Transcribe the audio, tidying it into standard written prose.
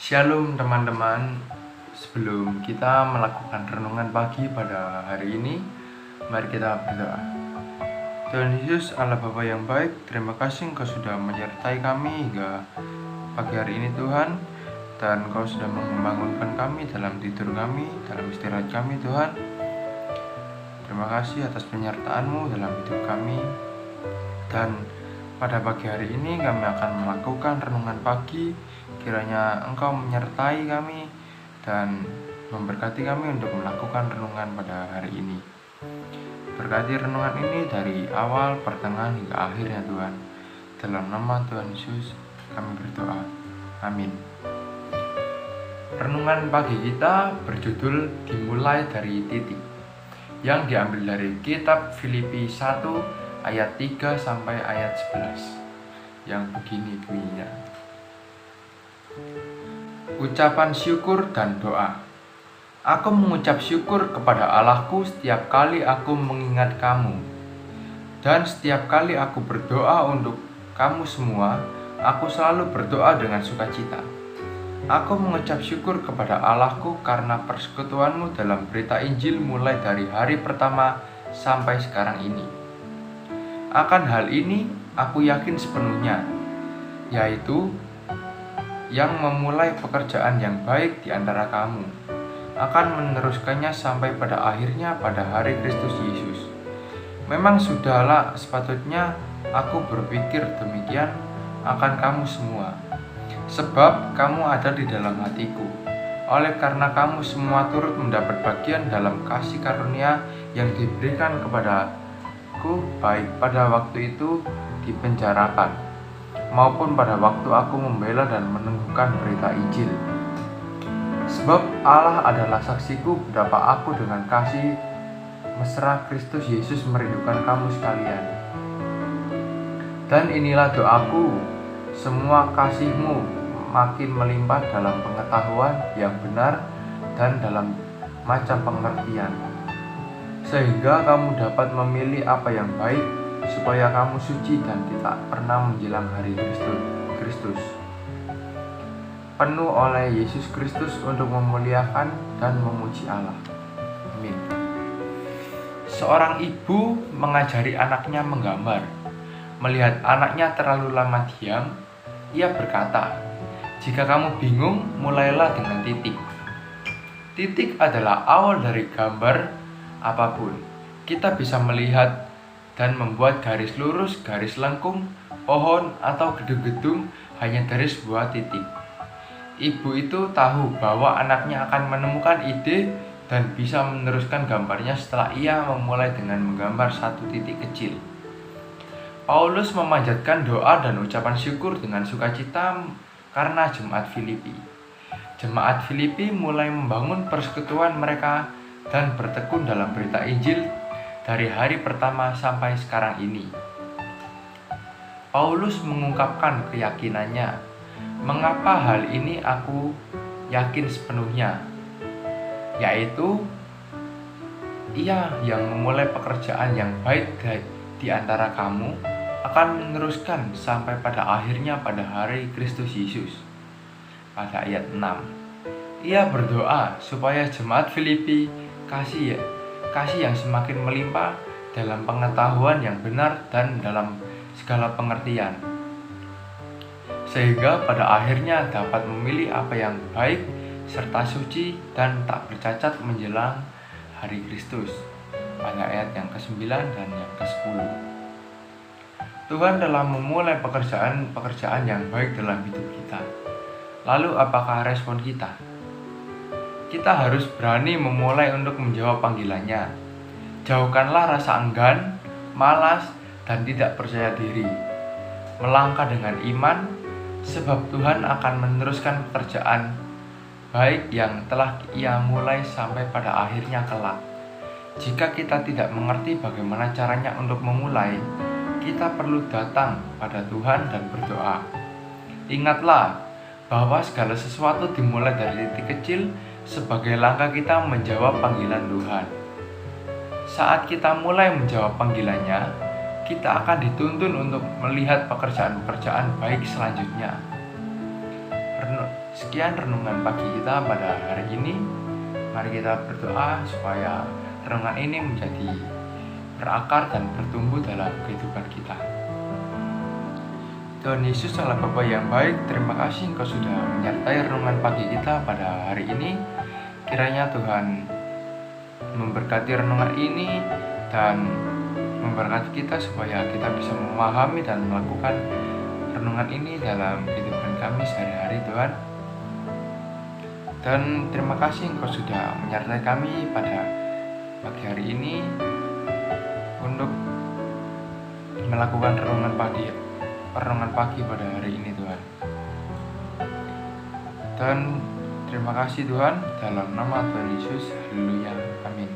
Shalom teman-teman. Sebelum kita melakukan renungan pagi pada hari ini, mari kita berdoa. Tuhan Yesus, Allah Bapa yang baik, terima kasih Engkau sudah menyertai kami hingga pagi hari ini Tuhan. Dan Engkau sudah membangunkan kami dalam tidur kami, dalam istirahat kami Tuhan. Terima kasih atas penyertaan-Mu dalam hidup kami. Dan pada pagi hari ini kami akan melakukan renungan pagi. Kiranya Engkau menyertai kami dan memberkati kami untuk melakukan renungan pada hari ini. Berkati renungan ini dari awal, pertengahan hingga akhirnya Tuhan. Dalam nama Tuhan Yesus kami berdoa. Amin. Renungan pagi kita berjudul Dimulai dari Titik, yang diambil dari kitab Filipi 1 ayat 3 sampai ayat 11, yang begini bunyinya. Ucapan syukur dan doa. Aku mengucap syukur kepada Allahku setiap kali aku mengingat kamu. Dan setiap kali aku berdoa untuk kamu semua, aku selalu berdoa dengan sukacita. Aku mengucap syukur kepada Allahku karena persekutuanmu dalam berita Injil mulai dari hari pertama sampai sekarang ini. Akan hal ini aku yakin sepenuhnya, yaitu yang memulai pekerjaan yang baik di antara kamu akan meneruskannya sampai pada akhirnya pada hari Kristus Yesus. Memang sudahlah sepatutnya aku berpikir demikian akan kamu semua, sebab kamu ada di dalam hatiku. Oleh karena kamu semua turut mendapat bagian dalam kasih karunia yang diberikan kepadaku, baik pada waktu itu dipenjarakan maupun pada waktu aku membela dan meneguhkan berita Injil. Sebab Allah adalah saksiku betapa aku dengan kasih mesra Kristus Yesus merindukan kamu sekalian. Dan inilah doaku, semua kasihmu makin melimpah dalam pengetahuan yang benar dan dalam macam pengertian, sehingga kamu dapat memilih apa yang baik, supaya kamu suci dan tidak pernah menjelang hari Kristus, penuh oleh Yesus Kristus untuk memuliakan dan memuji Allah. Amin. Seorang ibu mengajari anaknya menggambar. Melihat anaknya terlalu lama diam, ia berkata, "Jika kamu bingung, mulailah dengan titik." Titik adalah awal dari gambar apapun. Kita bisa melihat dan membuat garis lurus, garis lengkung, pohon, atau gedung-gedung hanya dari sebuah titik. Ibu itu tahu bahwa anaknya akan menemukan ide dan bisa meneruskan gambarnya setelah ia memulai dengan menggambar satu titik kecil. Paulus memanjatkan doa dan ucapan syukur dengan sukacita karena jemaat Filipi. Jemaat Filipi mulai membangun persekutuan mereka dan bertekun dalam berita Injil dari hari pertama sampai sekarang ini. Paulus mengungkapkan keyakinannya, "Mengapa hal ini aku yakin sepenuhnya?" Yaitu, ia yang memulai pekerjaan yang baik di antara kamu akan meneruskan sampai pada akhirnya pada hari Kristus Yesus. Pada ayat 6, ia berdoa supaya jemaat Filipi kasih yang semakin melimpah dalam pengetahuan yang benar dan dalam segala pengertian, sehingga pada akhirnya dapat memilih apa yang baik serta suci dan tak bercacat menjelang hari Kristus. Pada ayat yang ke-9 dan yang ke-10. Tuhan telah memulai pekerjaan yang baik dalam hidup kita. Lalu apakah respon kita? Kita harus berani memulai untuk menjawab panggilannya. Jauhkanlah rasa enggan, malas, dan tidak percaya diri. Melangkah dengan iman, sebab Tuhan akan meneruskan pekerjaan baik yang telah Ia mulai sampai pada akhirnya kelak. Jika kita tidak mengerti bagaimana caranya untuk memulai, kita perlu datang pada Tuhan dan berdoa. Ingatlah bahwa segala sesuatu dimulai dari titik kecil sebagai langkah kita menjawab panggilan Tuhan. Saat kita mulai menjawab panggilannya, kita akan dituntun untuk melihat pekerjaan-pekerjaan baik selanjutnya. Sekian renungan pagi kita pada hari ini. Mari kita berdoa supaya renungan ini menjadi berakar dan bertumbuh dalam kehidupan kita. Tuhan Yesus adalah Bapa yang baik. Terima kasih Engkau sudah menyertai renungan pagi kita pada hari ini. Kiranya Tuhan memberkati renungan ini dan memberkati kita supaya kita bisa memahami dan melakukan renungan ini dalam kehidupan kami sehari-hari, Tuhan. Dan terima kasih Engkau sudah menyertai kami pada pagi hari ini untuk melakukan renungan pagi pada hari ini, Tuhan. Dan terima kasih Tuhan, dalam nama Tuhan Yesus. Haleluya. Amin.